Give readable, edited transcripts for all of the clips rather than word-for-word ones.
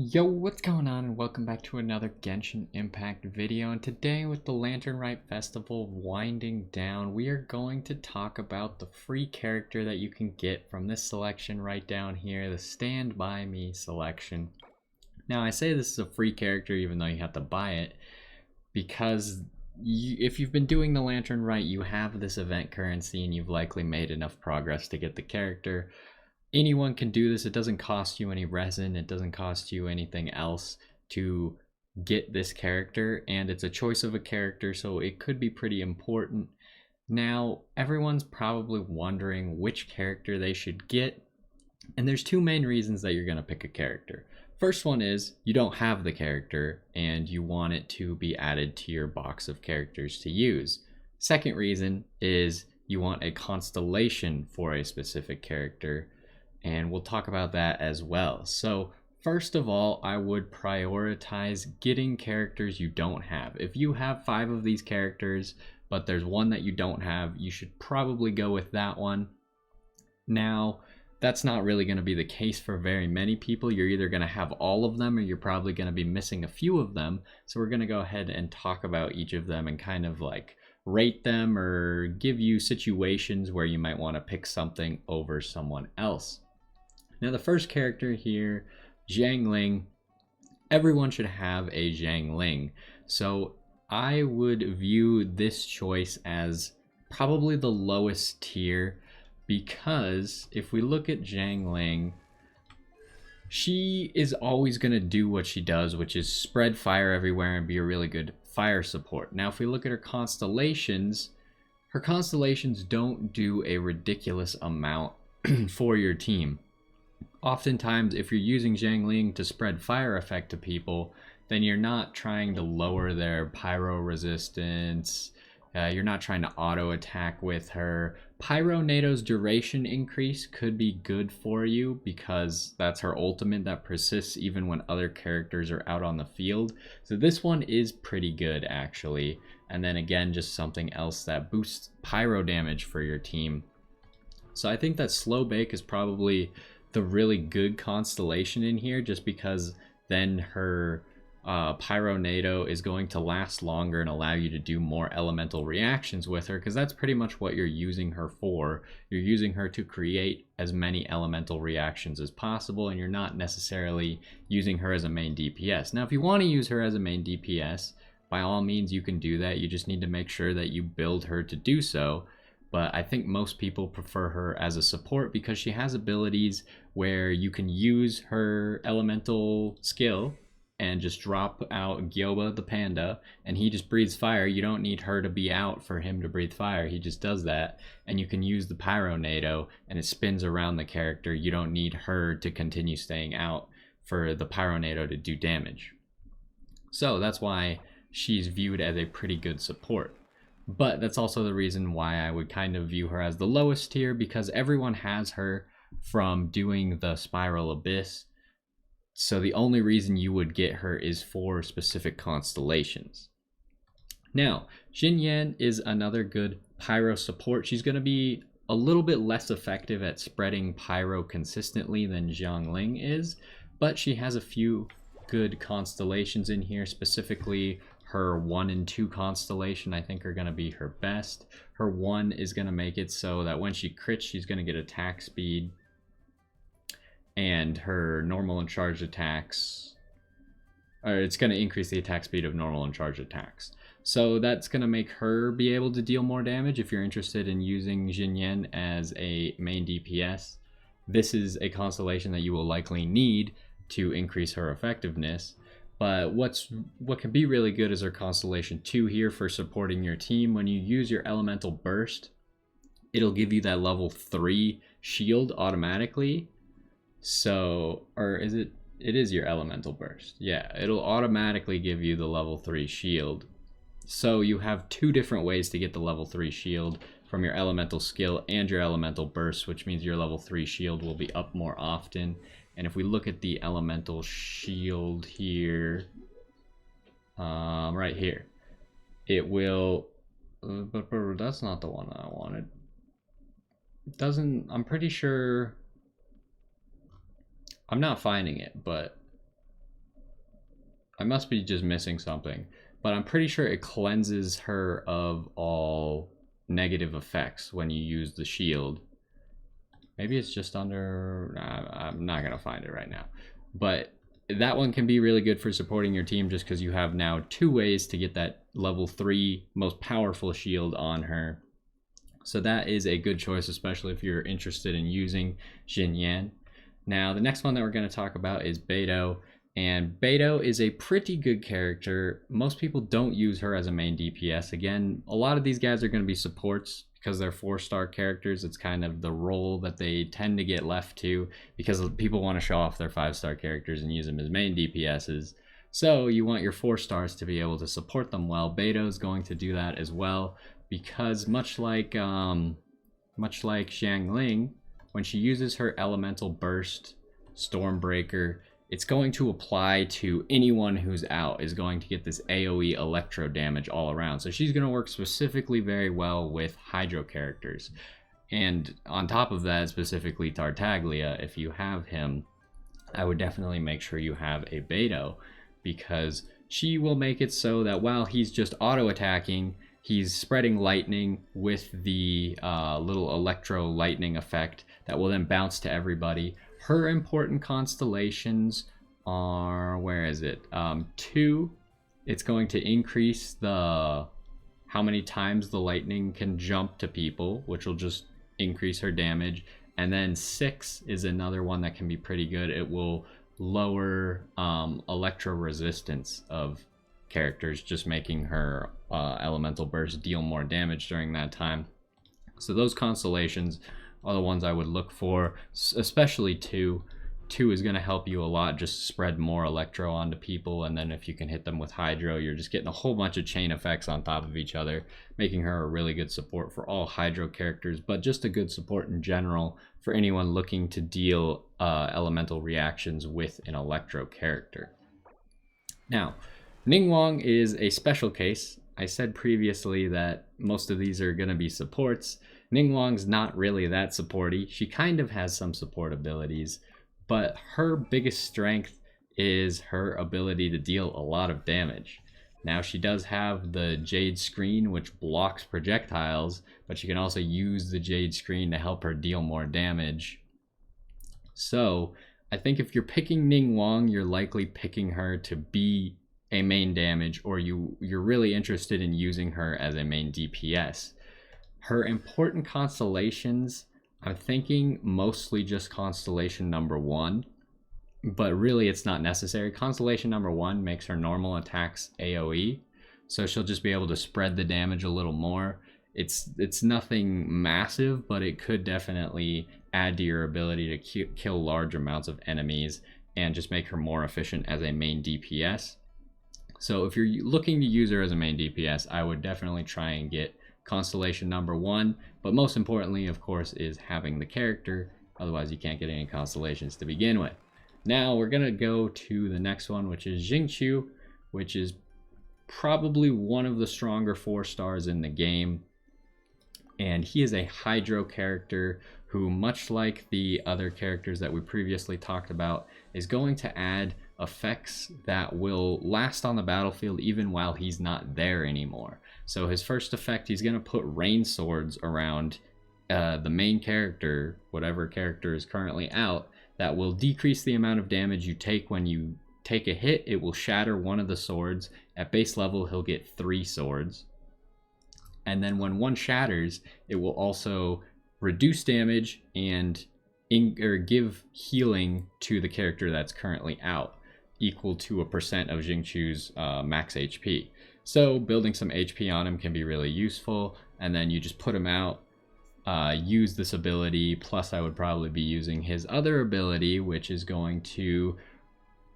Yo, what's going on, and welcome back to another Genshin Impact video. And today, with the Lantern Rite Festival winding down, we are going to talk about the free character that you can get from this selection right down here, the Stand By Me selection. Now, I say this is a free character even though you have to buy it, because if you've been doing the Lantern Rite, you have this event currency and you've likely made enough progress to get the character. Anyone can do this. It doesn't cost you any resin, it doesn't cost you anything else to get this character, and it's a choice of a character, so it could be pretty important. Now, everyone's probably wondering which character they should get, and there's two main reasons that you're going to pick a character. First one is you don't have the character and you want it to be added to your box of characters to use. Second reason is you want a constellation for a specific character, and we'll talk about that as well. So first of all, I would prioritize getting characters you don't have. If you have 5 of these characters, but there's one that you don't have, you should probably go with that one. Now, that's not really going to be the case for very many people. You're either going to have all of them or you're probably going to be missing a few of them. So we're going to go ahead and talk about each of them and kind of like rate them or give you situations where you might want to pick something over someone else. Now, the first character here, Xiangling, everyone should have a Xiangling. So I would view this choice as probably the lowest tier, because if we look at Xiangling, she is always going to do what she does, which is spread fire everywhere and be a really good fire support. Now, if we look at her constellations don't do a ridiculous amount for your team. Oftentimes, if you're using Xiangling to spread fire effect to people, then you're not trying to lower their pyro resistance. You're not trying to auto attack with her. Pyro Nado's duration increase could be good for you because that's her ultimate that persists even when other characters are out on the field. So this one is pretty good, actually. And then again, just something else that boosts pyro damage for your team. So I think that Slow Bake is probably the really good constellation in here, just because then her Pyro Nado is going to last longer and allow you to do more elemental reactions with her, because that's pretty much what you're using her for. You're using her to create as many elemental reactions as possible, and you're not necessarily using her as a main DPS. Now, if you want to use her as a main DPS, by all means you can do that. You just need to make sure that you build her to do so. But I think most people prefer her as a support because she has abilities where you can use her elemental skill and just drop out Gyoba the panda and he just breathes fire. You don't need her to be out for him to breathe fire. He just does that, and you can use the Pyro Nado and it spins around the character. You don't need her to continue staying out for the Pyro Nado to do damage. So that's why she's viewed as a pretty good support. But that's also the reason why I would kind of view her as the lowest tier, because everyone has her from doing the Spiral Abyss. So the only reason you would get her is for specific constellations. Now, Xinyan is another good pyro support. She's going to be a little bit less effective at spreading pyro consistently than Xiangling is, but she has a few good constellations in here. Specifically, her 1 and 2 constellation I think are going to be her best. Her 1 is going to make it so that when she crits, she's going to get attack speed, and her normal and charged attacks, or it's going to increase the attack speed of normal and charged attacks. So that's going to make her be able to deal more damage. If you're interested in using Xinyan as a main DPS, this is a constellation that you will likely need to increase her effectiveness. But what can be really good is our Constellation 2 here for supporting your team. When you use your Elemental Burst, it'll give you that level 3 shield automatically. So, or is it? It is your Elemental Burst. Yeah, it'll automatically give you the level 3 shield. So you have 2 different ways to get the level 3 shield, from your Elemental skill and your Elemental Burst, which means your level 3 shield will be up more often. And if we look at the elemental shield here, right here, it will, but that's not the one I wanted. It doesn't, I'm pretty sure, I'm not finding it, but I must be just missing something, but I'm pretty sure it cleanses her of all negative effects when you use the shield. Maybe it's just under, I'm not gonna find it right now, but that one can be really good for supporting your team just because you have now 2 ways to get that level 3 most powerful shield on her. So that is a good choice, especially if you're interested in using Xinyan. Now, the next one that we're going to talk about is Beidou. And Beidou is a pretty good character. Most people don't use her as a main DPS. Again, a lot of these guys are going to be supports because they're 4-star characters. It's kind of the role that they tend to get left to because people want to show off their 5-star characters and use them as main DPSs. So you want your 4 stars to be able to support them well. Beidou is going to do that as well, because much like Xiangling, when she uses her elemental burst, Stormbreaker, it's going to apply to anyone who's out, is going to get this AoE electro damage all around. So she's going to work specifically very well with Hydro characters. And on top of that, specifically Tartaglia, if you have him, I would definitely make sure you have a Beidou, because she will make it so that while he's just auto-attacking, he's spreading lightning with the little electro lightning effect that will then bounce to everybody. Her important constellations are, where is it? 2. It's going to increase how many times the lightning can jump to people, which will just increase her damage. And then 6 is another one that can be pretty good. It will lower electro resistance of characters, just making her elemental burst deal more damage during that time. So those constellations are the ones I would look for, especially 2. 2 is going to help you a lot, just spread more electro onto people, and then if you can hit them with Hydro, you're just getting a whole bunch of chain effects on top of each other, making her a really good support for all Hydro characters, but just a good support in general for anyone looking to deal elemental reactions with an electro character. Now, Ningguang is a special case. I said previously that most of these are going to be supports. Ningguang's not really that supporty. She kind of has some support abilities, but her biggest strength is her ability to deal a lot of damage. Now, she does have the Jade Screen, which blocks projectiles, but she can also use the Jade Screen to help her deal more damage. So, I think if you're picking Ningguang, you're likely picking her to be a main damage, or you're really interested in using her as a main DPS. Her important constellations, I'm thinking mostly just constellation number 1, but really it's not necessary. Constellation number 1 makes her normal attacks AoE, so she'll just be able to spread the damage a little more. It's nothing massive, but it could definitely add to your ability to kill large amounts of enemies and just make her more efficient as a main DPS. So if you're looking to use her as a main DPS, I would definitely try and get constellation number 1, but most importantly, of course, is having the character. Otherwise, you can't get any constellations to begin with. Now we're gonna go to the next one, which is Xingqiu, which is probably one of the stronger 4 stars in the game. And he is a Hydro character who, much like the other characters that we previously talked about, is going to add effects that will last on the battlefield even while he's not there anymore. So his first effect, he's going to put rain swords around the main character, whatever character is currently out, that will decrease the amount of damage you take when you take a hit. It will shatter one of the swords. At base level, he'll get 3 swords. And then when one shatters, it will also reduce damage and give healing to the character that's currently out, equal to a % of Xingqiu's max HP. So building some HP on him can be really useful, and then you just put him out, use this ability, plus I would probably be using his other ability, which is going to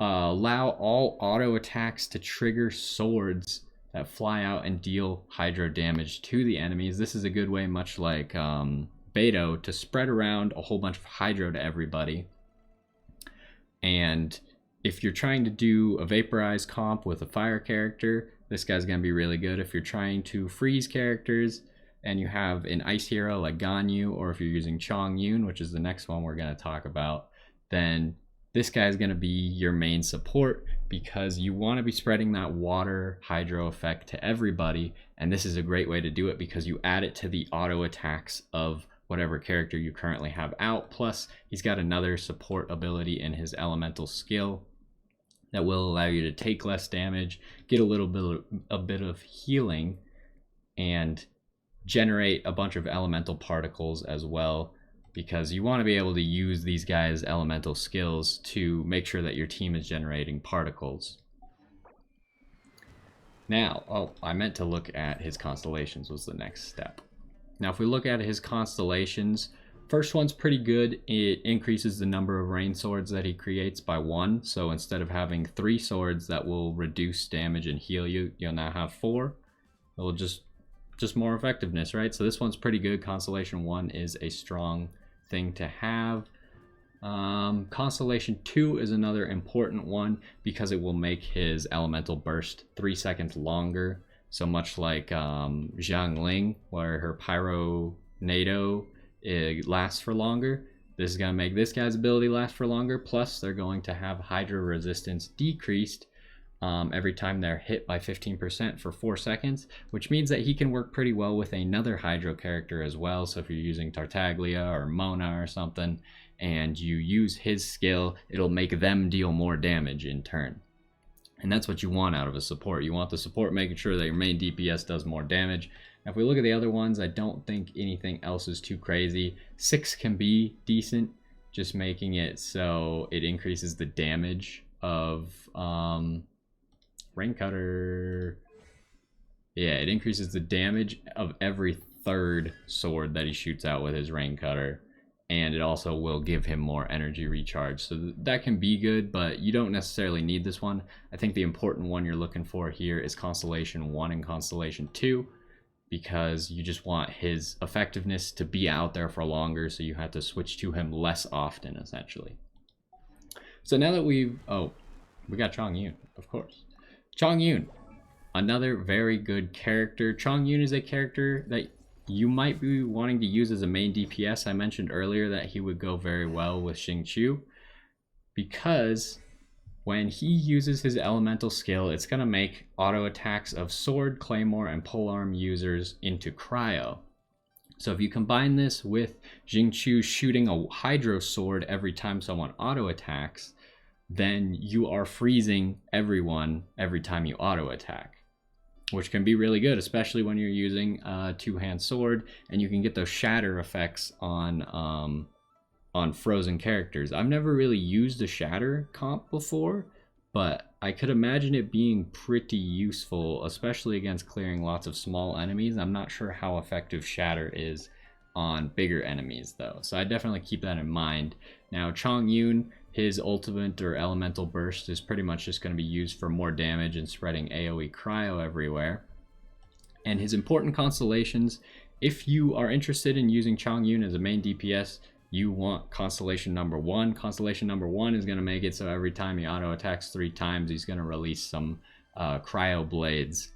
allow all auto attacks to trigger swords that fly out and deal Hydro damage to the enemies. This is a good way, much like Beidou, to spread around a whole bunch of Hydro to everybody. And if you're trying to do a Vaporize comp with a fire character, this guy's going to be really good. If you're trying to freeze characters and you have an ice hero like Ganyu, or if you're using Chongyun, which is the next one we're going to talk about, then this guy is going to be your main support because you want to be spreading that water hydro effect to everybody. And this is a great way to do it because you add it to the auto attacks of whatever character you currently have out. Plus, he's got another support ability in his elemental skill that will allow you to take less damage, get a bit of healing, and generate a bunch of elemental particles as well, because you want to be able to use these guys' elemental skills to make sure that your team is generating particles. Now, I meant to look at his constellations was the next step. Now, if we look at his constellations, first one's pretty good. It increases the number of rain swords that he creates by 1. So instead of having 3 swords that will reduce damage and heal you, you'll now have 4. It'll just more effectiveness, right? So this one's pretty good. Constellation 1 is a strong thing to have. Constellation 2 is another important one because it will make his elemental burst 3 seconds longer. So much like Xiangling, where her Pyronado lasts for longer, this is going to make this guy's ability last for longer. Plus, they're going to have Hydro resistance decreased every time they're hit by 15% for 4 seconds, which means that he can work pretty well with another Hydro character as well. So if you're using Tartaglia or Mona or something, and you use his skill, it'll make them deal more damage in turn. And that's what you want out of a support. You want the support making sure that your main DPS does more damage. Now, if we look at the other ones, I don't think anything else is too crazy. 6 can be decent, just making it so it increases the damage of Rain Cutter. Yeah, it increases the damage of every 3rd sword that he shoots out with his Rain Cutter. And it also will give him more energy recharge. So that can be good, but you don't necessarily need this one. I think the important one you're looking for here is Constellation 1 and Constellation 2, because you just want his effectiveness to be out there for longer, so you have to switch to him less often, essentially. So now that we got Chongyun, of course. Chongyun, another very good character. Chongyun is a character that you might be wanting to use as a main DPS. I mentioned earlier that he would go very well with Xingqiu, because when he uses his elemental skill, it's going to make auto attacks of sword, claymore, and polearm users into cryo. So if you combine this with Xingqiu shooting a hydro sword every time someone auto attacks, then you are freezing everyone every time you auto attack, which can be really good, especially when you're using a 2-hand sword, and you can get those shatter effects on frozen characters. I've never really used a shatter comp before, but I could imagine it being pretty useful, especially against clearing lots of small enemies. I'm not sure how effective shatter is on bigger enemies though, so I definitely keep that in mind. Now, Chongyun, his ultimate or elemental burst is pretty much just going to be used for more damage and spreading AoE cryo everywhere. And his important constellations, if you are interested in using Chongyun as a main DPS, you want Constellation number 1. Constellation number 1 is going to make it so every time he auto attacks 3 times, he's going to release some cryo blades.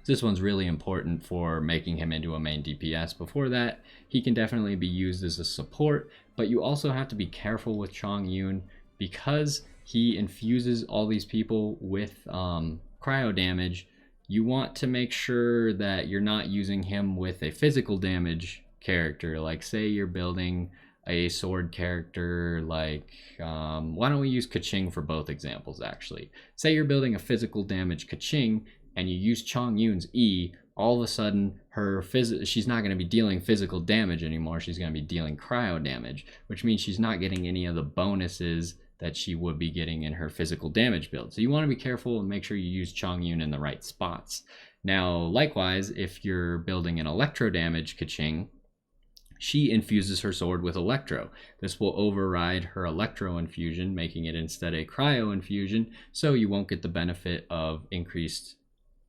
This one's really important for making him into a main DPS. Before that, he can definitely be used as a support, but you also have to be careful with Chongyun because he infuses all these people with cryo damage. You want to make sure that you're not using him with a physical damage character. Like, say you're building a sword character, like why don't we use Keqing for both examples actually. Say you're building a physical damage Keqing and you use Chongyun's E, all of a sudden she's not going to be dealing physical damage anymore. She's going to be dealing cryo damage, which means she's not getting any of the bonuses that she would be getting in her physical damage build. So you want to be careful and make sure you use Chongyun in the right spots. Now, likewise, if you're building an electro damage Keqing, she infuses her sword with electro. This will override her electro infusion, making it instead a cryo infusion, so you won't get the benefit of increased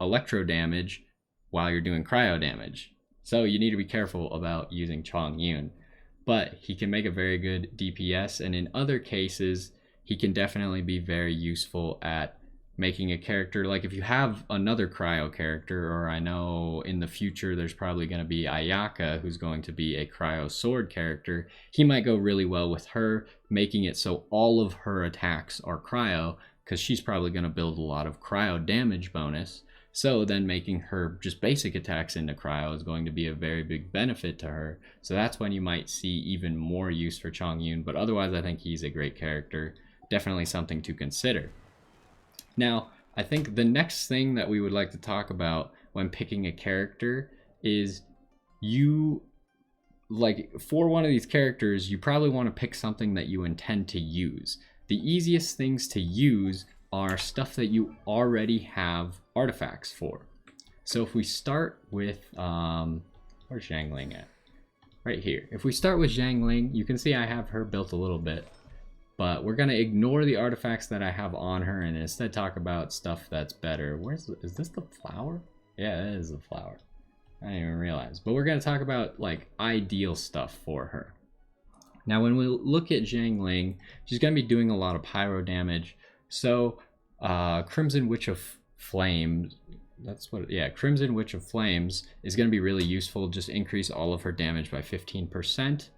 electro damage while you're doing cryo damage. So you need to be careful about using Chongyun, but he can make a very good DPS, and in other cases he can definitely be very useful at making a character like if you have another cryo character, or I know in the future there's probably going to be Ayaka who's going to be a cryo sword character, he might go really well with her, making it so all of her attacks are cryo, because she's probably going to build a lot of cryo damage bonus. So then making her just basic attacks into cryo is going to be a very big benefit to her. So that's when you might see even more use for Chongyun, but otherwise I think he's a great character. Definitely something to consider. Now, I think the next thing that we would like to talk about when picking a character is for one of these characters, you probably want to pick something that you intend to use. The easiest things to use are stuff that you already have artifacts for. So if we start with, where's Xiangling at? Right here. If we start with Xiangling, you can see I have her built a little bit, but we're going to ignore the artifacts that I have on her and instead talk about stuff that's better. Is this the flower? Yeah, it is the flower. I didn't even realize. But we're going to talk about like ideal stuff for her. Now when we look at Xiangling, she's going to be doing a lot of pyro damage. So Crimson Witch of Flames, Crimson Witch of Flames is going to be really useful. Just increase all of her damage by 15%.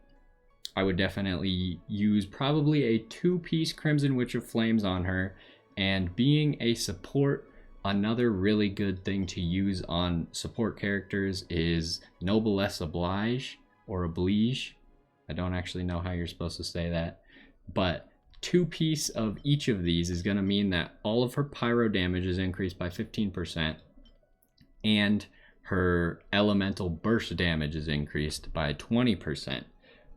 I would definitely use probably a 2-piece Crimson Witch of Flames on her. And being a support, another really good thing to use on support characters is Noblesse Oblige or Oblige. I don't actually know how you're supposed to say that, but 2-piece of each of these is going to mean that all of her pyro damage is increased by 15% and her elemental burst damage is increased by 20%.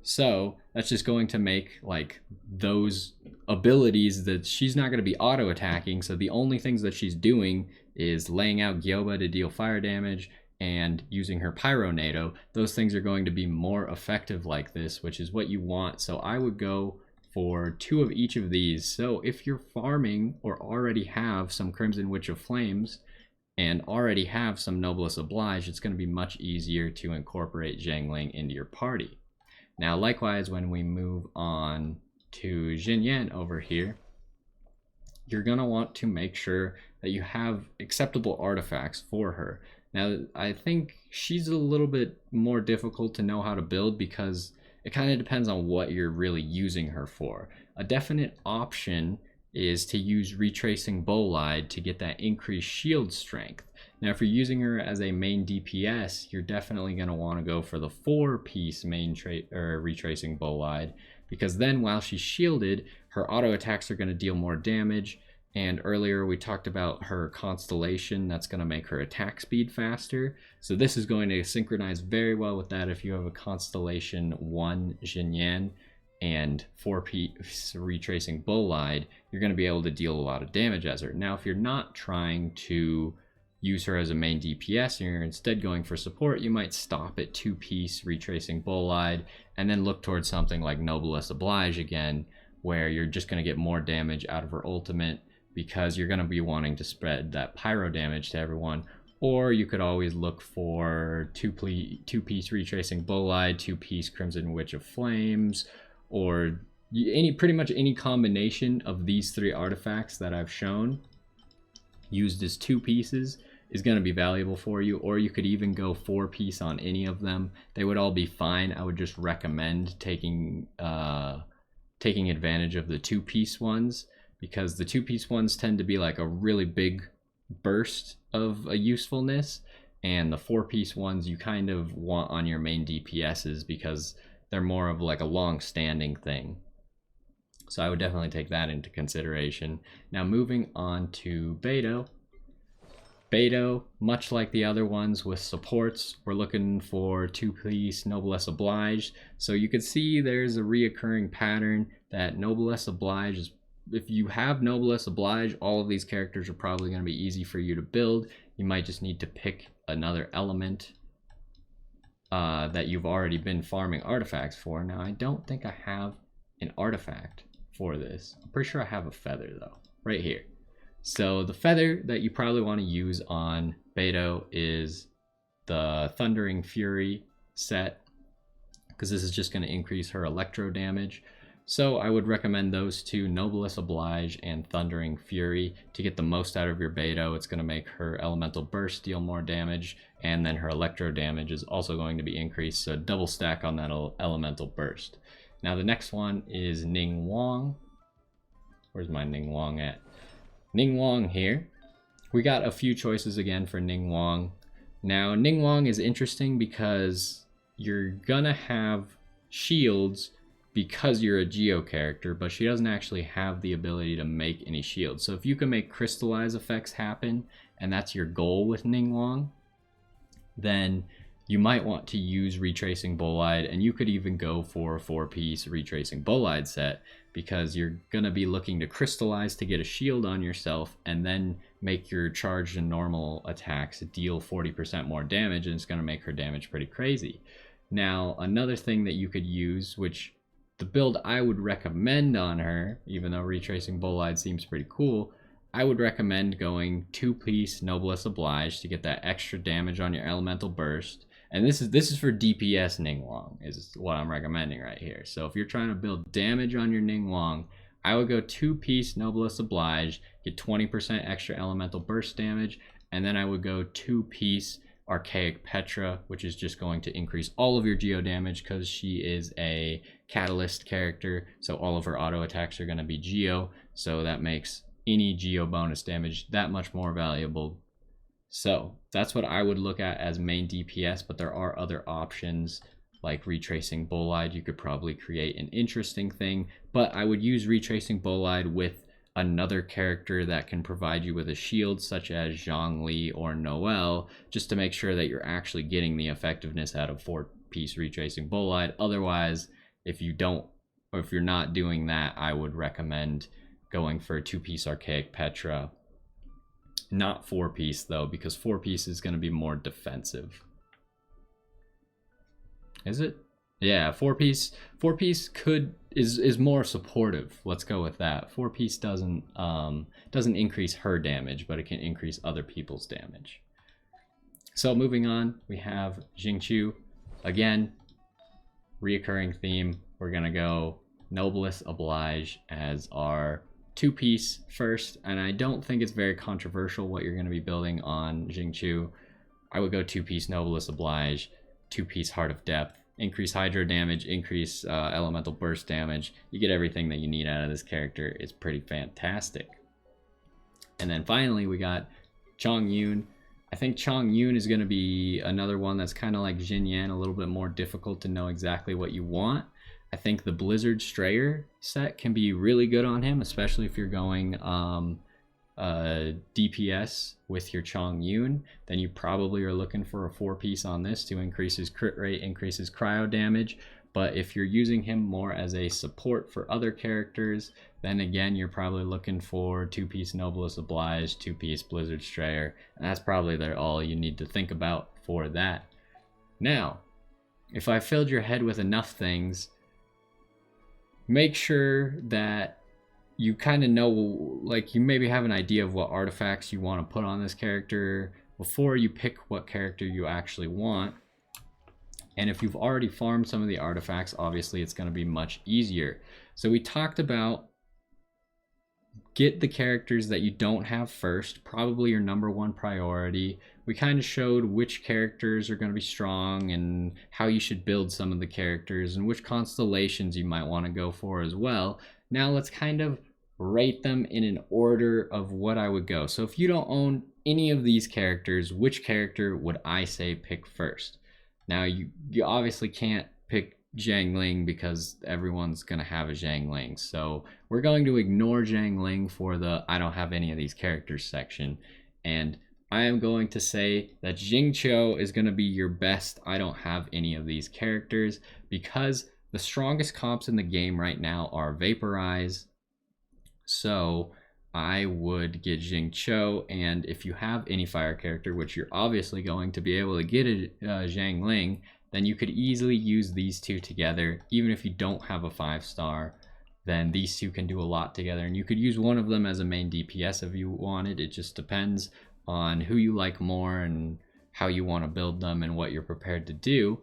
So that's just going to make like those abilities that she's not going to be auto attacking. So the only things that she's doing is laying out Gyoba to deal fire damage and using her Pyronado. Those things are going to be more effective like this, which is what you want. So I would go for 2 of each of these. So if you're farming or already have some Crimson Witch of Flames and already have some Noblesse Oblige, it's going to be much easier to incorporate Xiangling into your party. Now likewise, when we move on to Xinyan over here, you're going to want to make sure that you have acceptable artifacts for her. Now I think she's a little bit more difficult to know how to build because it kind of depends on what you're really using her for. A definite option is to use Retracing Bolide to get that increased shield strength. Now if you're using her as a main DPS, you're definitely going to want to go for the 4-piece main Retracing Bolide, because then while she's shielded, her auto attacks are going to deal more damage. And earlier we talked about her constellation that's going to make her attack speed faster. So this is going to synchronize very well with that. If you have a constellation 1 Xinyan and 4-piece Retracing Bolide, you're going to be able to deal a lot of damage as her. Now if you're not trying to use her as a main DPS and you're instead going for support, you might stop at 2-piece Retracing Bolide and then look towards something like Noblesse Oblige again, where you're just going to get more damage out of her ultimate, because you're going to be wanting to spread that pyro damage to everyone. Or you could always look for 2-piece Retracing Bolide, 2-piece Crimson Witch of Flames, or pretty much any combination of these 3 artifacts that I've shown used as 2 pieces is going to be valuable for you. Or you could even go 4-piece on any of them. They would all be fine. I would just recommend taking advantage of the 2-piece ones, because the 2-piece ones tend to be like a really big burst of a usefulness, and the 4-piece ones you kind of want on your main DPSs because they're more of like a long-standing thing. So I would definitely take that into consideration. Now moving on to Beidou. Beidou, much like the other ones with supports, we're looking for 2-piece Noblesse Oblige. So you can see there's a reoccurring pattern that Noblesse Oblige is, if you have Noblesse Oblige, all of these characters are probably going to be easy for you to build. You might just need to pick another element that you've already been farming artifacts for. Now I don't think I have an artifact for this. I'm pretty sure I have a feather though, right here. So the feather that you probably want to use on Beidou is the Thundering Fury set, because this is just going to increase her electro damage. So I would recommend those two, Noblesse Oblige and Thundering Fury, to get the most out of your Beto. It's going to make her Elemental Burst deal more damage, and then her Electro damage is also going to be increased, so double stack on that Elemental Burst. Now the next one is Ningguang. Where's my Ningguang at? Ningguang here. We got a few choices again for Ningguang. Now Ningguang is interesting because you're gonna have shields because you're a Geo character, but she doesn't actually have the ability to make any shields. So if you can make crystallize effects happen, and that's your goal with Ningguang, then you might want to use Retracing Bolide, and you could even go for a 4-piece Retracing Bolide set, because you're going to be looking to crystallize to get a shield on yourself, and then make your charged and normal attacks deal 40% more damage, and it's going to make her damage pretty crazy. Now, another thing that you could use, which the build I would recommend on her, even though Retracing Bolide seems pretty cool, I would recommend going 2-piece Noblesse Oblige to get that extra damage on your Elemental Burst. And this is for DPS Ningguang, is what I'm recommending right here. So if you're trying to build damage on your Ningguang, I would go 2-piece Noblesse Oblige, get 20% extra Elemental Burst damage, and then I would go 2-piece Archaic Petra, which is just going to increase all of your Geo damage because she is a Catalyst character, so all of her auto attacks are going to be Geo, so that makes any Geo bonus damage that much more valuable. So that's what I would look at as main DPS, but there are other options like Retracing Bolide. You could probably create an interesting thing, but I would use Retracing Bolide with another character that can provide you with a shield, such as Zhongli or Noelle, just to make sure that you're actually getting the effectiveness out of 4-piece Retracing Bolide. Otherwise, if you don't, or if you're not doing that, I would recommend going for a 2-piece Archaic Petra. Not 4-piece though, because 4-piece is going to be more defensive. Is it? Yeah, 4-piece is more supportive. Let's go with that. 4-piece doesn't increase her damage, but it can increase other people's damage. So moving on, we have Xingqiu. Again, reoccurring theme. We're gonna go Noblesse Oblige as our 2-piece first, and I don't think it's very controversial what you're going to be building on Xingqiu. I would go 2-piece Noblesse Oblige, 2-piece Heart of Depth, increase Hydro damage, increase Elemental Burst damage. You get everything that you need out of this character. It's pretty fantastic. And then finally we got Chongyun. I think Chongyun is going to be another one that's kind of like Xinyan, a little bit more difficult to know exactly what you want. I think the Blizzard Strayer set can be really good on him, especially if you're going DPS with your Chongyun. Then you probably are looking for a 4-piece on this to increase his crit rate, increase his cryo damage. But if you're using him more as a support for other characters, then again, you're probably looking for 2-piece Noblesse Oblige, 2-piece Blizzard Strayer, and that's probably all you need to think about for that. Now, if I filled your head with enough things, make sure that you kind of know, like, you maybe have an idea of what artifacts you want to put on this character before you pick what character you actually want. And if you've already farmed some of the artifacts, obviously it's going to be much easier. So we talked about get the characters that you don't have first, probably your #1 priority. We kind of showed which characters are going to be strong and how you should build some of the characters and which constellations you might want to go for as well. Now let's kind of rate them in an order of what I would go. So if you don't own any of these characters, which character would I say pick first? Now you obviously can't pick Zhang Ling because everyone's going to have a Zhang Ling. So we're going to ignore Zhang Ling for the I don't have any of these characters section. And I am going to say that Xingqiu is going to be your best I don't have any of these characters, because the strongest comps in the game right now are Vaporize. So I would get Xingqiu, and if you have any fire character, which you're obviously going to be able to get a Zhang Ling, then you could easily use these two together. Even if you don't have a 5-star, then these two can do a lot together, and you could use one of them as a main DPS if you wanted. It just depends on who you like more and how you want to build them and what you're prepared to do.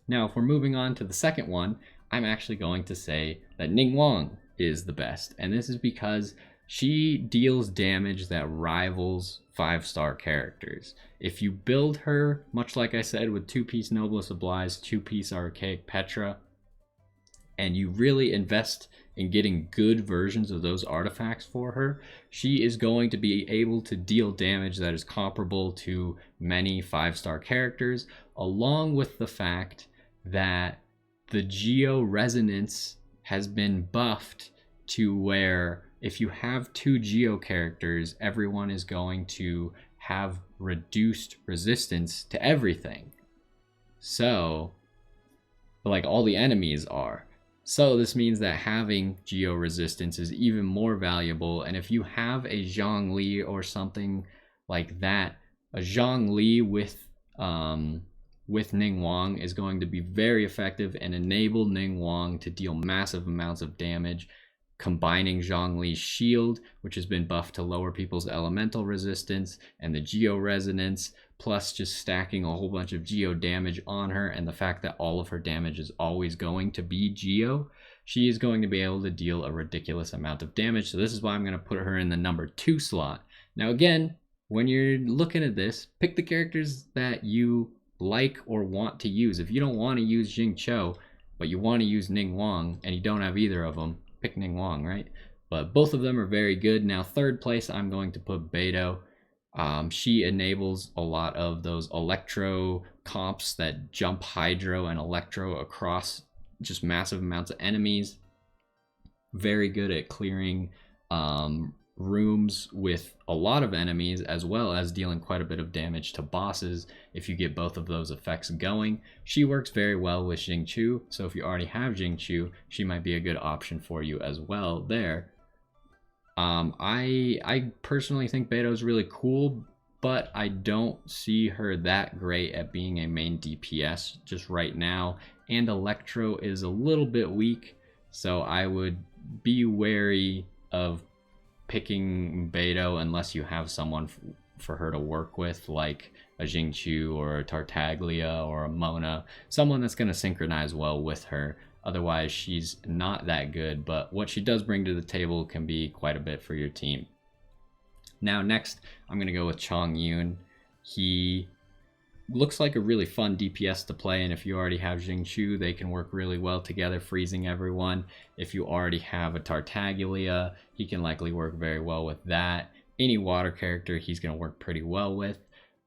Now, if we're moving on to the second one, I'm actually going to say that Ningguang is the best. And this is because she deals damage that rivals 5-star characters. If you build her, much like I said, with 2-piece Noblesse Oblige, 2-piece Archaic Petra, and you really invest in getting good versions of those artifacts for her, she is going to be able to deal damage that is comparable to many 5-star characters, along with the fact that the Geo resonance has been buffed to where if you have 2 Geo characters, everyone is going to have reduced resistance to everything. So, like all the enemies are. So this means that having Geo resistance is even more valuable. And if you have a Zhongli or something like that, a Zhongli with Ningguang is going to be very effective and enable Ningguang to deal massive amounts of damage, combining Zhongli's shield, which has been buffed to lower people's elemental resistance, and the Geo resonance, plus just stacking a whole bunch of Geo damage on her, and the fact that all of her damage is always going to be Geo, she is going to be able to deal a ridiculous amount of damage. So this is why I'm going to put her in the number 2 slot. Now again, when you're looking at this, pick the characters that you like or want to use. If you don't want to use Xingqiu, but you want to use Ningguang, and you don't have either of them, pick Ningguang, right? But both of them are very good. Now, third place, I'm going to put Beidou. She enables a lot of those Electro comps that jump Hydro and Electro across just massive amounts of enemies. Very good at clearing rooms with a lot of enemies, as well as dealing quite a bit of damage to bosses if you get both of those effects going. She works very well with Xingqiu, so if you already have Xingqiu, she might be a good option for you as well there. I personally think Beidou is really cool, but I don't see her that great at being a main DPS just right now, and Electro is a little bit weak, so I would be wary of picking Beidou unless you have someone for her to work with, like a Xingqiu or a Tartaglia or a Mona, someone that's going to synchronize well with her. Otherwise, she's not that good, but what she does bring to the table can be quite a bit for your team. Now, next, I'm going to go with Chongyun. He looks like a really fun DPS to play, and if you already have Xingqiu, they can work really well together, freezing everyone. If you already have a Tartaglia, he can likely work very well with that. Any water character, he's going to work pretty well with.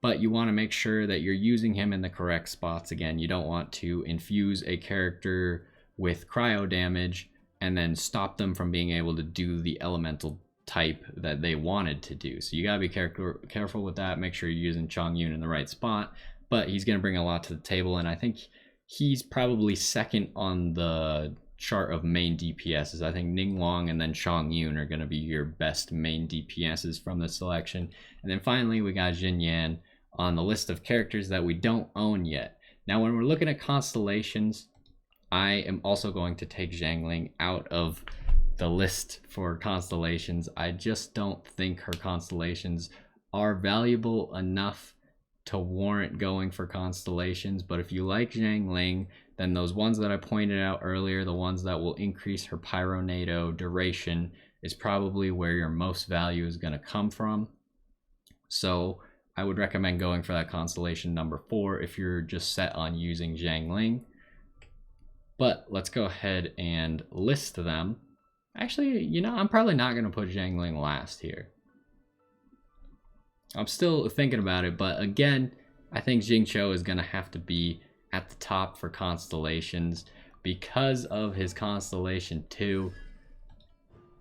But you want to make sure that you're using him in the correct spots. Again, you don't want to infuse a character with cryo damage and then stop them from being able to do the elemental type that they wanted to do. So you gotta be careful with that. Make sure you're using Chongyun in the right spot, but he's gonna bring a lot to the table, and I think he's probably second on the chart of main DPSs. I think Ningguang and then Chongyun are gonna be your best main DPSs from the selection. And then finally we got Xinyan on the list of characters that we don't own yet. Now when we're looking at constellations, I am also going to take Xiangling out of the list for constellations. I just don't think her constellations are valuable enough to warrant going for constellations. But if you like Xiangling, then those ones that I pointed out earlier, the ones that will increase her Pyronado duration, is probably where your most value is going to come from. So I would recommend going for that constellation number 4 if you're just set on using Xiangling. But let's go ahead and list them. Actually, you know, I'm probably not going to put Xiangling last here. I'm still thinking about it, but again, I think Xingqiu is going to have to be at the top for constellations because of his constellation 2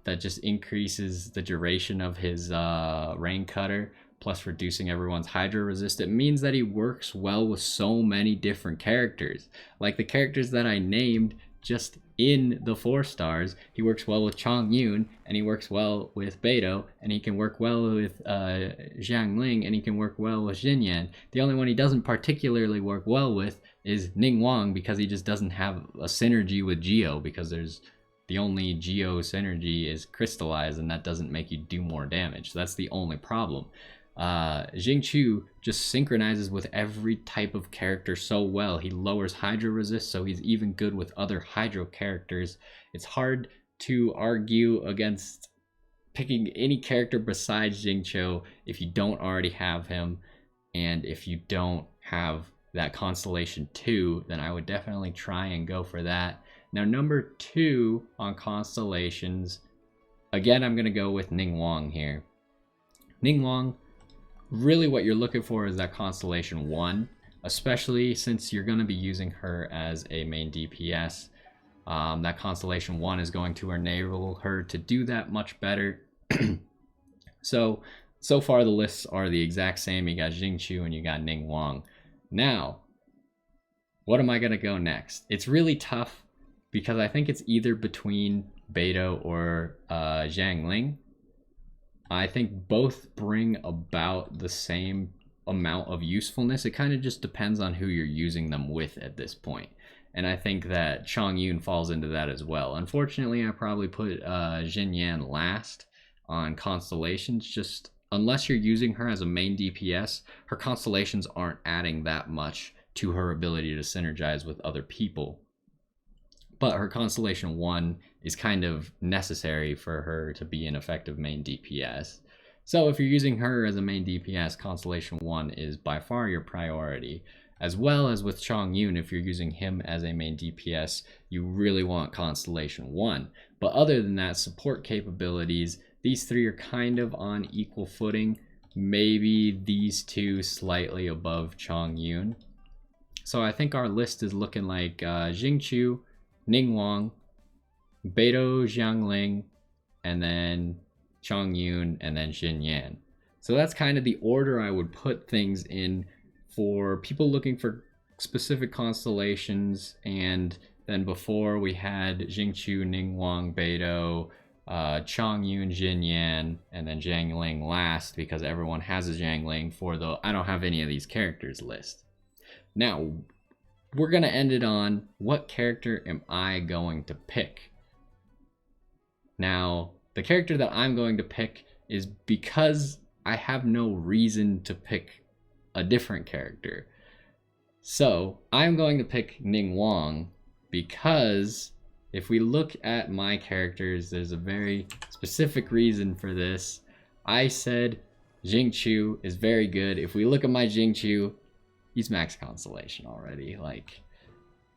that just increases the duration of his rain cutter, plus reducing everyone's hydro resist. It means that he works well with so many different characters. Like the characters that I named just in the 4 stars, he works well with Chongyun, and he works well with Beidou, and he can work well with Xiangling, and he can work well with Xinyan. The only one he doesn't particularly work well with is Ningguang, because he just doesn't have a synergy with Geo, because the only Geo synergy is crystallized, and that doesn't make you do more damage. So that's the only problem. Jingqiu just synchronizes with every type of character so well. He lowers hydro resist, so he's even good with other hydro characters. It's hard to argue against picking any character besides Jingqiu if you don't already have him, and if you don't have that Constellation 2, then I would definitely try and go for that. Now, number 2 on constellations, again, I'm going to go with Ningguang here. Ningguang, really what you're looking for is that Constellation 1, especially since you're going to be using her as a main DPS. That Constellation 1 is going to enable her to do that much better. So far the lists are the exact same. You got Jingqiu and you got Ningguang. Now, what am I going to go next? It's really tough because I think it's either between Beidou or Zhang Ling. I think both bring about the same amount of usefulness. It kind of just depends on who you're using them with at this point. And I think that Chongyun falls into that as well. Unfortunately, I probably put Xinyan last on constellations. Just unless you're using her as a main DPS, her constellations aren't adding that much to her ability to synergize with other people. But her Constellation 1 is kind of necessary for her to be an effective main DPS. So if you're using her as a main DPS, Constellation 1 is by far your priority. As well as with Chongyun, if you're using him as a main DPS, you really want Constellation 1. But other than that, support capabilities, these three are kind of on equal footing. Maybe these two slightly above Chongyun. So I think our list is looking like Jingqiu, Ningguang, Beidou, Xiangling, and then Chongyun, and then Xinyan. So that's kind of the order I would put things in for people looking for specific constellations. And then before we had Jingqiu, Ningguang, Beidou, Chongyun, Xinyan, and then Xiangling last because everyone has a Xiangling for the I don't have any of these characters list. Now, we're going to end it on what character am I going to pick? Now, the character that I'm going to pick is because I have no reason to pick a different character. So, I'm going to pick Ningguang because if we look at my characters, there's a very specific reason for this. I said Jingqiu is very good. If we look at my Jingqiu, he's max constellation already. Like,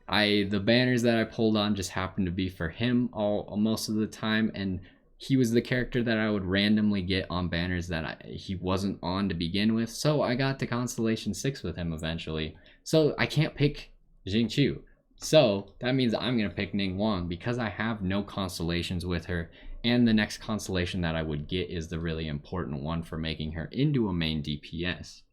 the banners that I pulled on just happened to be for him most of the time, and he was the character that I would randomly get on banners that he wasn't on to begin with. So I got to Constellation 6 with him eventually. So I can't pick Jingqiu. So that means I'm going to pick Ningguang because I have no constellations with her, and the next constellation that I would get is the really important one for making her into a main DPS.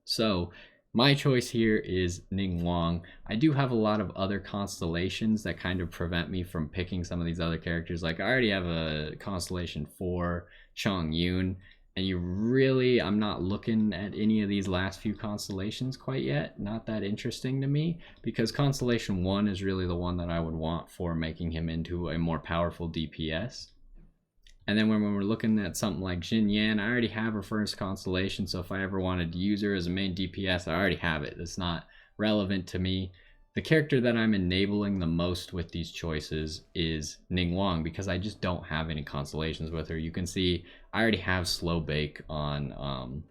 So my choice here is Ningguang. I do have a lot of other constellations that kind of prevent me from picking some of these other characters. Like, I already have a constellation for Chongyun, and I'm not looking at any of these last few constellations quite yet. Not that interesting to me, because Constellation 1 is really the one that I would want for making him into a more powerful DPS. And then when we're looking at something like Xinyan, I already have her first constellation, so if I ever wanted to use her as a main DPS, I already have it. It's not relevant to me. The character that I'm enabling the most with these choices is Ningguang, because I just don't have any constellations with her. You can see I already have Slow Bake on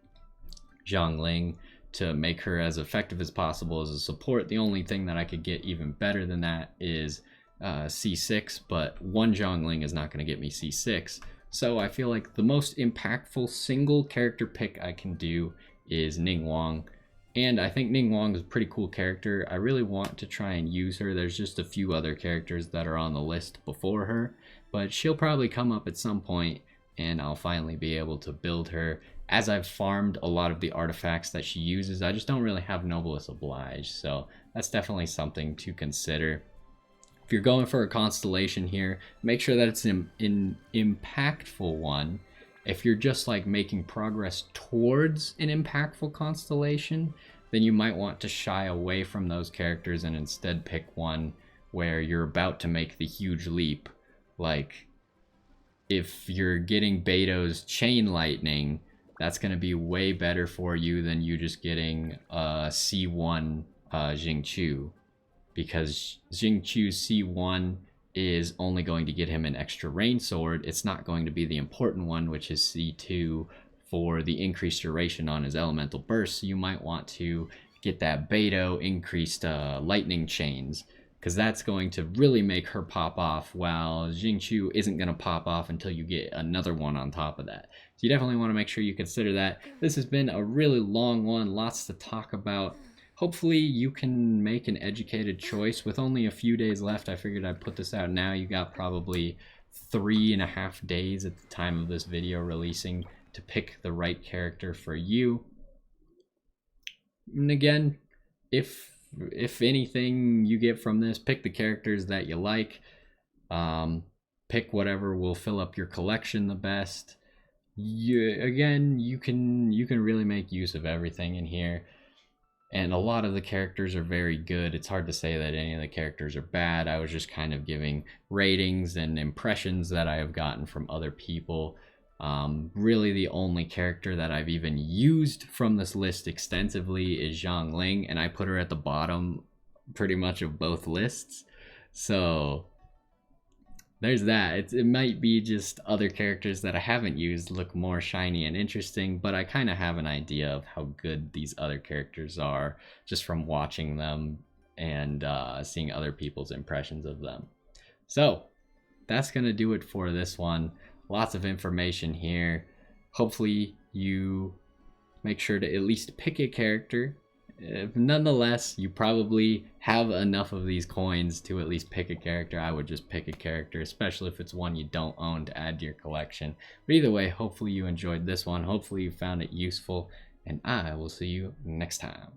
Xiangling to make her as effective as possible as a support. The only thing that I could get even better than that is C6, but one Xiangling is not going to get me C6. So I feel like the most impactful single character pick I can do is Ningguang. And I think Ningguang is a pretty cool character. I really want to try and use her. There's just a few other characters that are on the list before her, but she'll probably come up at some point and I'll finally be able to build her. As I've farmed a lot of the artifacts that she uses, I just don't really have Noblesse Oblige, so that's definitely something to consider. If you're going for a constellation here, make sure that it's an impactful one. If you're just like making progress towards an impactful constellation, then you might want to shy away from those characters and instead pick one where you're about to make the huge leap. Like, if you're getting Beidou's Chain Lightning, that's going to be way better for you than you just getting C1 Jingqiu, because Jingqiu's C1 is only going to get him an extra rain sword. It's not going to be the important one, which is C2 for the increased duration on his elemental burst. So you might want to get that Beidou increased lightning chains, because that's going to really make her pop off, while Jingqiu isn't going to pop off until you get another one on top of that. So you definitely want to make sure you consider that. This has been a really long one, lots to talk about. Hopefully you can make an educated choice. With only a few days left, I figured I'd put this out now. You got probably 3.5 days at the time of this video releasing to pick the right character for you. And again, if anything you get from this, pick the characters that you like. Pick whatever will fill up your collection the best. You can really make use of everything in here, and a lot of the characters are very good. It's hard to say that any of the characters are bad. I was just kind of giving ratings and impressions that I have gotten from other people. Really the only character that I've even used from this list extensively is Zhang Ling, and I put her at the bottom pretty much of both lists. So there's that. It might be just other characters that I haven't used look more shiny and interesting, but I kind of have an idea of how good these other characters are just from watching them and seeing other people's impressions of them. So that's gonna do it for this one. Lots of information here. Hopefully you make sure to at least pick a character. Nonetheless, you probably have enough of these coins to at least pick a character. I would just pick a character, especially if it's one you don't own, to add to your collection. But either way, hopefully you enjoyed this one. Hopefully you found it useful, and I will see you next time.